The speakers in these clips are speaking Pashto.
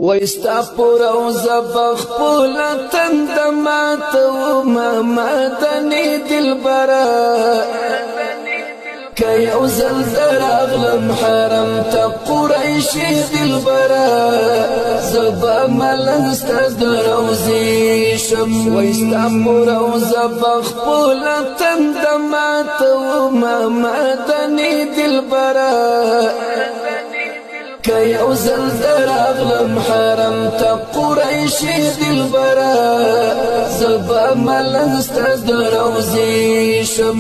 ويستا پورا و زبخ پولا تندمات و مدنی دل برا كيو زلزل اغلم حرم تقريشي دل برا زبا ملن استدر وزي شم ويستا پورا و زبخ پولا تندمات و مدنی دل برا كيو زلزل اغلم حرم تقريشي دل برا زبا ملن استدر وزي شم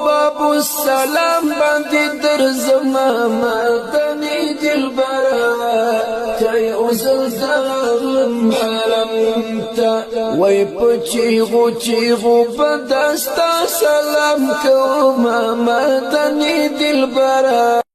باب السلام باندې درځم مدني دلبره كيو زلزل حرم ته وای پچیغو بدستا سلام کوم مدني دلبره